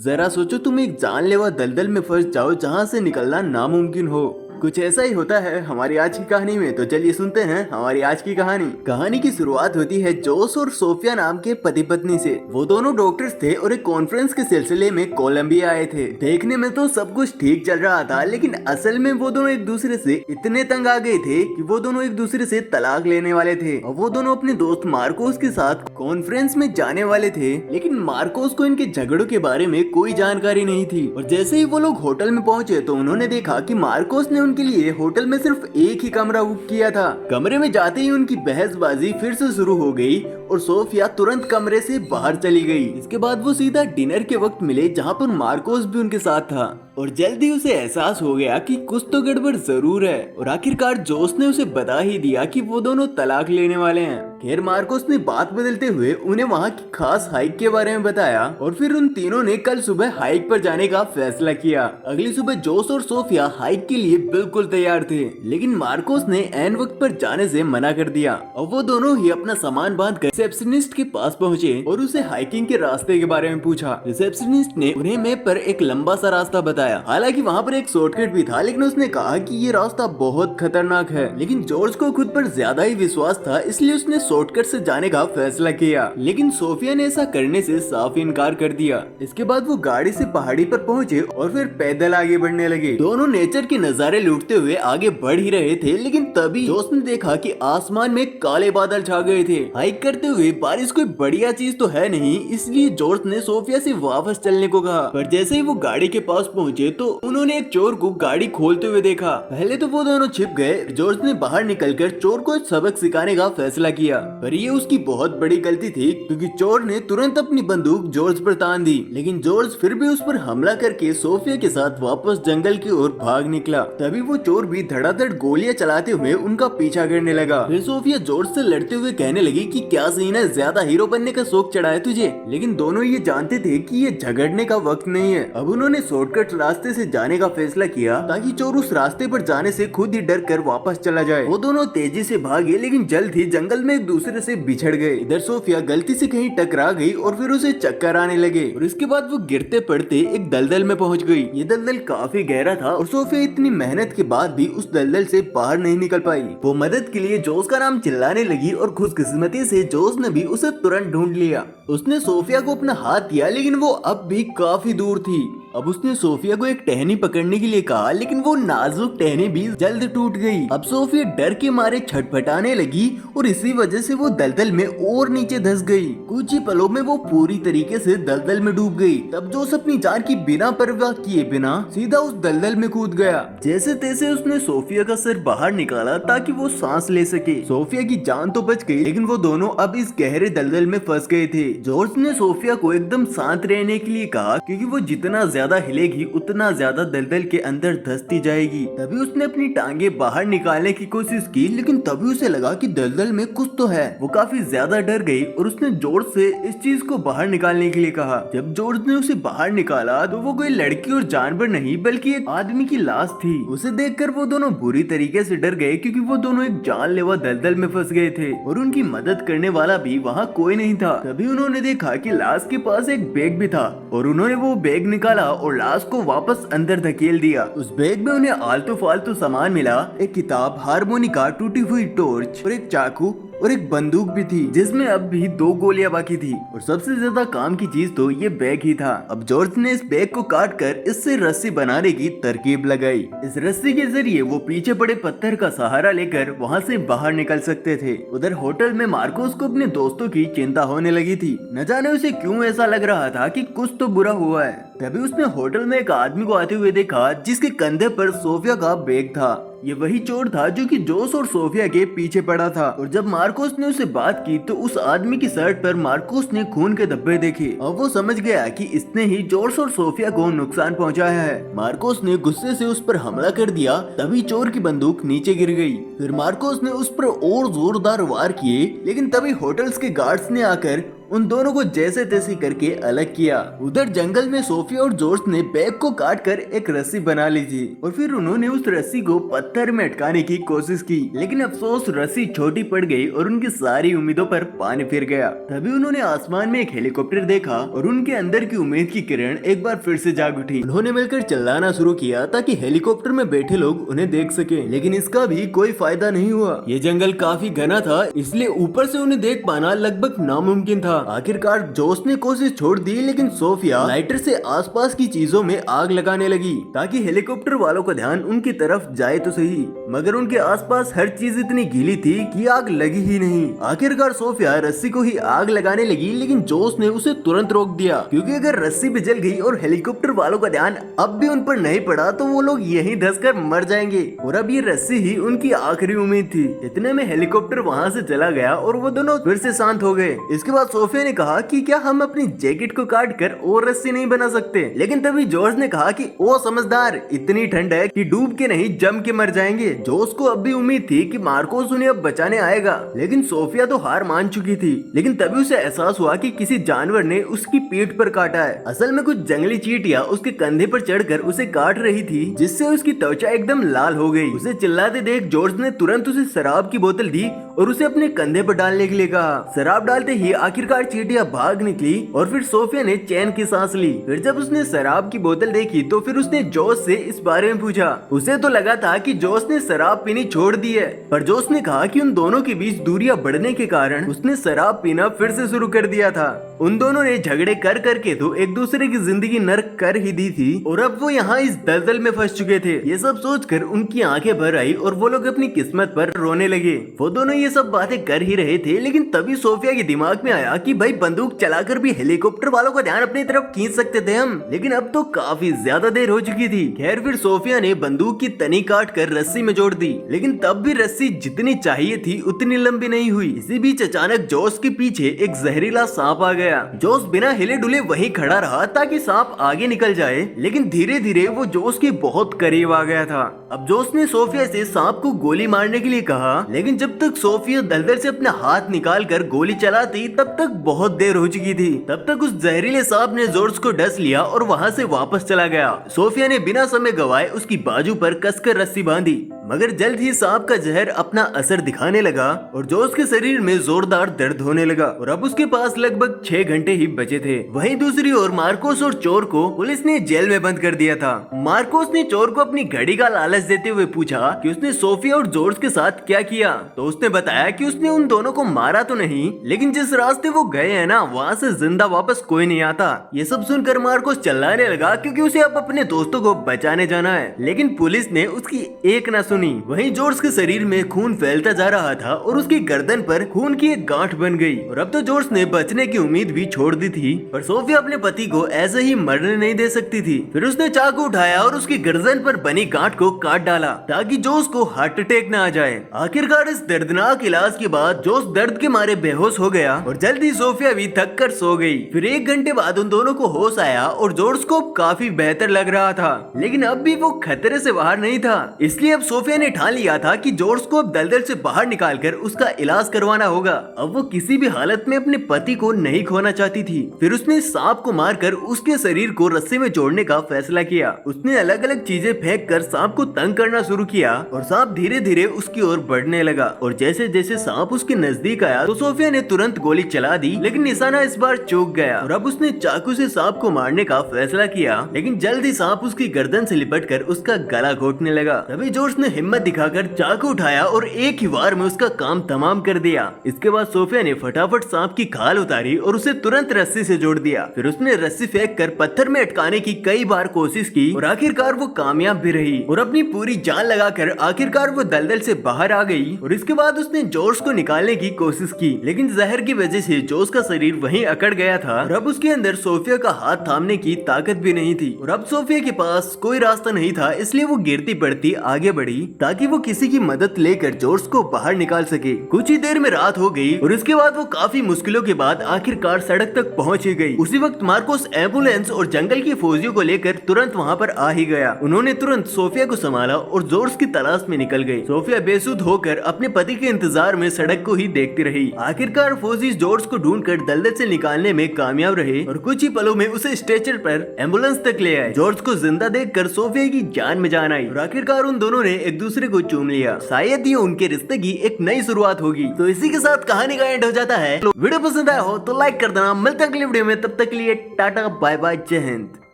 जरा सोचो तुम एक जानलेवा दलदल में फंस जाओ जहाँ से निकलना नामुमकिन हो। कुछ ऐसा ही होता है हमारी आज की कहानी में। तो चलिए सुनते हैं हमारी आज की कहानी की शुरुआत होती है जोश और सोफिया नाम के पति पत्नी से। वो दोनों डॉक्टर्स थे और एक कॉन्फ्रेंस के सिलसिले में कोलंबिया आए थे। देखने में तो सब कुछ ठीक चल रहा था, लेकिन असल में वो दोनों एक दूसरे से इतने तंग आ गए थे कि वो दोनों एक दूसरे से तलाक लेने वाले थे। और वो दोनों अपने दोस्त मार्कोस के साथ कॉन्फ्रेंस में जाने वाले थे, लेकिन मार्कोस को इनके झगड़ों के बारे में कोई जानकारी नहीं थी। और जैसे ही वो लोग होटल में पहुंचे तो उन्होंने देखा कि मार्कोस ने उनके लिए होटल में सिर्फ एक ही कमरा बुक किया था। कमरे में जाते ही उनकी बहसबाजी फिर से शुरू हो गई और सोफिया तुरंत कमरे से बाहर चली गई। इसके बाद वो सीधा डिनर के वक्त मिले जहाँ पर मार्कोस भी उनके साथ था। और जल्दी उसे एहसास हो गया कि कुछ तो गड़बड़ जरूर है। और आखिरकार जोश ने उसे बता ही दिया कि वो दोनों तलाक लेने वाले हैं। खैर मार्कोस ने बात बदलते हुए उन्हें वहाँ की खास हाइक के बारे में बताया और फिर उन तीनों ने कल सुबह हाइक पर जाने का फैसला किया। अगली सुबह जोश और सोफिया हाइक के लिए बिल्कुल तैयार थे, लेकिन मार्कोस ने ऐन वक्त पर जाने से मना कर दिया। और वो दोनों ही अपना सामान बांध कर रिसेप्शनिस्ट के पास पहुँचे और उसे हाइकिंग के रास्ते के बारे में पूछा। रिसेप्शनिस्ट ने उन्हें मैप पर एक लंबा सा रास्ता बताया। हालांकि वहाँ पर एक शॉर्टकट भी था, लेकिन उसने कहा कि ये रास्ता बहुत खतरनाक है। लेकिन जॉर्ज को खुद पर ज्यादा ही विश्वास था, इसलिए उसने शॉर्टकट से जाने का फैसला किया। लेकिन सोफिया ने ऐसा करने से साफ इनकार कर दिया। इसके बाद वो गाड़ी से पहाड़ी पर पहुँचे और फिर पैदल आगे बढ़ने लगे। दोनों नेचर के नजारे लूटते हुए आगे बढ़ ही रहे थे, लेकिन तभी जॉर्ज ने देखा कि आसमान में काले बादल छा गए थे। हाइक करते हुए बारिश कोई बढ़िया चीज तो है नहीं, इसलिए जॉर्ज ने सोफिया से वापस चलने को कहा। पर जैसे ही वो गाड़ी के पास पहुँचे तो उन्होंने एक चोर को गाड़ी खोलते हुए देखा। पहले तो वो दोनों छिप गए। जॉर्ज ने बाहर निकलकर चोर को सबक सिखाने का फैसला किया, पर ये उसकी बहुत बड़ी गलती थी, क्योंकि चोर ने तुरंत अपनी बंदूक जॉर्ज पर तान दी। लेकिन जॉर्ज फिर भी उस पर हमला करके सोफिया के साथ वापस जंगल की ओर भाग निकला। तभी वो चोर भी धड़ाधड़ गोलियां चलाते हुए उनका पीछा करने लगा। फिर सोफिया जॉर्ज से लड़ते हुए कहने लगी कि क्या सीन है, ज्यादा हीरो बनने का शौक चढ़ा है तुझे। लेकिन दोनों ये जानते थे कि ये झगड़ने का वक्त नहीं है। अब उन्होंने शॉर्टकट रास्ते से जाने का फैसला किया ताकि चोर उस रास्ते पर जाने से खुद ही डर कर वापस चला जाए। वो दोनों तेजी से भागे, लेकिन जल्द ही जंगल में एक दूसरे से बिछड़ गए। इधर सोफिया गलती से कहीं टकरा गई और फिर उसे चक्कर आने लगे। और इसके बाद वो गिरते पड़ते एक दलदल में पहुंच गई। ये दलदल काफी गहरा था और सोफिया इतनी मेहनत के बाद भी उस दलदल से बाहर नहीं निकल पाई। वो मदद के लिए जोश का नाम चिल्लाने लगी और खुशकिस्मती से जोश ने भी उसे तुरंत ढूंढ लिया। उसने सोफिया को अपना हाथ दिया, लेकिन वो अब भी काफी दूर थी। अब उसने सोफिया को एक टहनी पकड़ने के लिए कहा, लेकिन वो नाजुक टहनी भी जल्द टूट गई। अब सोफिया डर के मारे छटपटाने लगी और इसी वजह से वो दलदल में और नीचे धंस गई। कुछ ही पलों में वो पूरी तरीके से दलदल में डूब गई। तब जोश अपनी जान की बिना परवाह किए बिना सीधा उस दलदल में कूद गया। जैसे तैसे उसने सोफिया का सिर बाहर निकाला ताकि वो सांस ले सके। सोफिया की जान तो बच गई, लेकिन वो दोनों अब इस गहरे दलदल में फंस गए थे। जॉर्ज ने सोफिया को एकदम शांत रहने के लिए कहा, क्योंकि वो जितना ज्यादा हिलेगी उतना ज्यादा दलदल के अंदर धंसती जाएगी। तभी उसने अपनी टांगे बाहर निकालने की कोशिश की, लेकिन तभी उसे लगा कि दलदल में कुछ तो है। वो काफी ज्यादा डर गई और उसने जॉर्ज से इस चीज को बाहर निकालने के लिए कहा। जब जॉर्ज ने उसे बाहर निकाला तो वो कोई लड़की और जानवर नहीं बल्कि एक आदमी की लाश थी। उसे देखकर वो दोनों बुरी तरीके से डर गए, क्योंकि वो दोनों एक जानलेवा दलदल में फंस गए थे और उनकी मदद करने वाला भी वहाँ कोई नहीं था। तभी उन्होंने देखा कि लाश के पास एक बैग भी था और उन्होंने वो बैग निकाला और लाश को वापस अंदर धकेल दिया। उस बैग में उन्हें आलतू फालतू सामान मिला, एक किताब, हारमोनिका, टूटी हुई टॉर्च और एक चाकू और एक बंदूक भी थी, जिसमें अब भी 2 गोलियां बाकी थी। और सबसे ज्यादा काम की चीज तो ये बैग ही था। अब जॉर्ज ने इस बैग को काट कर इससे रस्सी बनाने की तरकीब लगाई। इस रस्सी के जरिए वो पीछे पड़े पत्थर का सहारा लेकर वहाँ से बाहर निकल सकते थे। उधर होटल में मार्कोस को अपने दोस्तों की चिंता होने लगी थी। न जाने उसे क्यों ऐसा लग रहा था कि कुछ तो बुरा हुआ है। तभी उसने होटल में एक आदमी को आते हुए देखा, जिसके कंधे पर सोफिया का बैग था। ये वही चोर था जो कि जोश और सोफिया के पीछे पड़ा था। और जब मार्कोस ने उसे बात की तो उस आदमी की शर्ट पर मार्कोस ने खून के धब्बे देखे और वो समझ गया कि इसने ही जोश और सोफिया को नुकसान पहुंचाया है। मार्कोस ने गुस्से से उस पर हमला कर दिया। तभी चोर की बंदूक नीचे गिर गई। फिर मार्कोस ने उस पर और जोरदार वार किए, लेकिन तभी होटल्स के गार्ड्स ने आकर उन दोनों को जैसे तैसे करके अलग किया। उधर जंगल में सोफिया और जॉर्ज ने बैग को काट कर एक रस्सी बना ली थी और फिर उन्होंने उस रस्सी को पत्थर में अटकाने की कोशिश की, लेकिन अफसोस रस्सी छोटी पड़ गई और उनकी सारी उम्मीदों पर पानी फिर गया। तभी उन्होंने आसमान में एक हेलीकॉप्टर देखा और उनके अंदर की उम्मीद की किरण एक बार फिर से जाग उठी। उन्होंने मिलकर चिल्लाना शुरू किया ताकि हेलीकॉप्टर में बैठे लोग उन्हें देख सके, लेकिन इसका भी कोई फायदा नहीं हुआ। ये जंगल काफी घना था, इसलिए ऊपर से उन्हें देख पाना लगभग नामुमकिन था। आखिरकार जोश ने कोशिश छोड़ दी, लेकिन सोफिया लाइटर से आसपास की चीजों में आग लगाने लगी ताकि हेलीकॉप्टर वालों का ध्यान उनकी तरफ जाए तो सही, मगर उनके आसपास हर चीज इतनी गीली थी कि आग लगी ही नहीं। आखिरकार सोफिया रस्सी को ही आग लगाने लगी, लेकिन जोश ने उसे तुरंत रोक दिया, क्योंकि अगर रस्सी भी जल गई और हेलीकॉप्टर वालों का ध्यान अब भी उन पर नहीं पड़ा तो वो लोग यहीं धंसकर मर जाएंगे और अब ये रस्सी ही उनकी आखिरी उम्मीद थी। इतने में हेलीकॉप्टर वहाँ से चला गया और वो दोनों फिर से शांत हो गए। इसके बाद सोफिया ने कहा कि क्या हम अपनी जैकेट को काट कर और रस्सी नहीं बना सकते, लेकिन तभी जॉर्ज ने कहा कि ओ समझदार, इतनी ठंड है कि डूब के नहीं जम के मर जाएंगे। जॉर्ज को अब भी उम्मीद थी कि मार्कोस उन्हें अब बचाने आएगा, लेकिन सोफिया तो हार मान चुकी थी। लेकिन तभी उसे एहसास हुआ कि किसी जानवर ने उसकी पीठ पर काटा है। असल में कुछ जंगली चींटियां उसके कंधे पर चढ़कर उसे काट रही थी, जिससे उसकी त्वचा एकदम लाल हो गई। उसे चिल्लाते देख जॉर्ज ने तुरंत उसे शराब की बोतल दी और उसे अपने कंधे पर डालने के लिए कहा। शराब डालते ही आखिरकार चींटियां भाग निकली और फिर सोफिया ने चैन की सांस ली। फिर जब उसने शराब की बोतल देखी तो फिर उसने जॉर्ज से इस बारे में पूछा। उसे तो लगा था कि जॉर्ज ने शराब पीनी छोड़ दी है, पर जॉर्ज ने कहा कि उन दोनों के बीच दूरियां बढ़ने के कारण उसने शराब पीना फिर से शुरू कर दिया था। उन दोनों ने झगड़े कर करके तो एक दूसरे की जिंदगी नर्क कर ही दी थी और अब वो यहाँ इस दलदल में फंस चुके थे। ये सब सोचकर उनकी आंखें भर आई और वो लोग अपनी किस्मत पर रोने लगे। वो दोनों ये सब बातें कर ही रहे थे, लेकिन तभी सोफिया के दिमाग में आया कि भाई बंदूक चलाकर भी हेलीकॉप्टर वालों का ध्यान अपनी तरफ खींच सकते थे हम, लेकिन अब तो काफी ज्यादा देर हो चुकी थी। खैर फिर सोफिया ने बंदूक की तनी काट कर रस्सी में जोड़ दी, लेकिन तब भी रस्सी जितनी चाहिए थी उतनी लंबी नहीं हुई। इसी बीच अचानक जोश के पीछे एक जहरीला सांप आ गया। जोश बिना हिले डुले वहीं खड़ा रहा ताकि सांप आगे निकल जाए, लेकिन धीरे धीरे वो जोश के बहुत करीब आ गया था। अब जोश ने सोफिया से सांप को गोली मारने के लिए कहा, लेकिन जब तक सोफिया दलदल से अपना हाथ निकाल कर गोली चलाती तब तक बहुत देर हो चुकी थी। तब तक उस जहरीले सांप ने जॉर्ज को डस लिया और वहाँ से वापस चला गया। सोफिया ने बिना समय गवाए उसकी बाजू पर कसकर रस्सी बांधी, मगर जल्द ही सांप का जहर अपना असर दिखाने लगा और जॉर्ज के शरीर में जोरदार दर्द होने लगा और अब उसके पास लगभग 6 घंटे ही बचे थे। वहीं दूसरी ओर मार्कोस और चोर को पुलिस ने जेल में बंद कर दिया था। मार्कोस ने चोर को अपनी घड़ी का लालच देते हुए पूछा कि उसने सोफिया और जॉर्ज के साथ क्या किया, तो उसने बताया कि उसने उन दोनों को मारा तो नहीं, लेकिन जिस रास्ते वो गए हैं ना वहाँ से जिंदा वापस कोई नहीं आता। ये सब सुनकर मार्कोस चिल्लाने लगा क्योंकि उसे अब अपने दोस्तों को बचाने जाना है, लेकिन पुलिस ने उसकी एक न सुनी। वहीं जॉर्ज के शरीर में खून फैलता जा रहा था और उसकी गर्दन पर खून की एक गांठ बन गई और अब तो जॉर्ज ने बचने की उम्मीद भी छोड़ दी थी, पर सोफिया अपने पति को ऐसे ही मरने नहीं दे सकती थी। फिर उसने चाकू उठाया और उसकी गर्दन पर बनी गांठ को काट डाला ताकि जॉर्ज को हार्ट अटैक न आ जाए। आखिरकार इस दर्दनाक इलाज के बाद जॉर्ज दर्द के मारे बेहोश हो गया और जल्दी सोफिया भी थक कर सो गई। फिर 1 घंटे बाद उन दोनों को होश आया और जॉर्ज को काफी बेहतर लग रहा था, लेकिन अब भी वो खतरे से बाहर नहीं था। इसलिए अब सोफिया ने ठान लिया था कि जॉर्ज को अब दलदल से बाहर निकालकर उसका इलाज करवाना होगा। अब वो किसी भी हालत में अपने पति को नहीं खोना चाहती थी। फिर उसने सांप को मारकर उसके शरीर को रस्सी में जोड़ने का फैसला किया। उसने अलग अलग चीजें फेंक कर सांप को तंग करना शुरू किया और सांप धीरे धीरे उसकी ओर बढ़ने लगा और जैसे जैसे सांप उसके नजदीक आया तो सोफिया ने तुरंत गोली चला दी, लेकिन निशाना इस बार चूक गया और अब उसने चाकू से सांप को मारने का फैसला किया, लेकिन जल्द ही सांप उसकी गर्दन से लिपटकर उसका गला घोटने लगा। तभी जॉर्ज ने हिम्मत दिखाकर चाकू उठाया और एक ही वार में उसका काम तमाम कर दिया। इसके बाद सोफिया ने फटाफट सांप की खाल उतारी और उसे तुरंत रस्सी से जोड़ दिया। फिर उसने रस्सी फेंक कर पत्थर में अटकाने की कई बार कोशिश की और आखिरकार वो कामयाब भी रही और अपनी पूरी जान लगाकर आखिरकार वो दलदल से बाहर आ गई। और इसके बाद उसने जॉर्ज को निकालने की कोशिश की, लेकिन जहर की वजह से जॉर्ज का शरीर वहीं अकड़ गया था और अब उसके अंदर सोफिया का हाथ थामने की ताकत भी नहीं थी और अब सोफिया के पास कोई रास्ता नहीं था, इसलिए वो गिरती पड़ती आगे बढ़ी पड़ी ताकि वो किसी की मदद लेकर जॉर्ज को बाहर निकाल सके। कुछ ही देर में रात हो गई और इसके बाद वो काफी मुश्किलों के बाद आखिरकार सड़क तक पहुंच ही गई। उसी वक्त मार्कोस एम्बुलेंस और जंगल की फौजियों को लेकर तुरंत वहां पर आ ही गया। उन्होंने तुरंत सोफिया को संभाला और जॉर्ज की तलाश में निकल गई। सोफिया बेसुध होकर अपने पति के इंतजार में सड़क को ही देखती रही। आखिरकार फौजी जॉर्ज को ढूंढकर दलदल से निकालने में कामयाब रहे और कुछ ही पलों में उसे स्ट्रेचर पर एम्बुलेंस तक ले आए। जॉर्ज को जिंदा देखकर सोफिया की जान में जान आई और आखिरकार उन दोनों ने एक दूसरे को चूम लिया। शायद ये उनके रिश्ते की एक नई शुरुआत होगी। तो इसी के साथ कहानी का एंड हो जाता है। वीडियो पसंद आया हो तो लाइक कर देना। मिलते हैं अगली वीडियो में, तब तक के लिए टाटा बाय बाय, जय हिंद।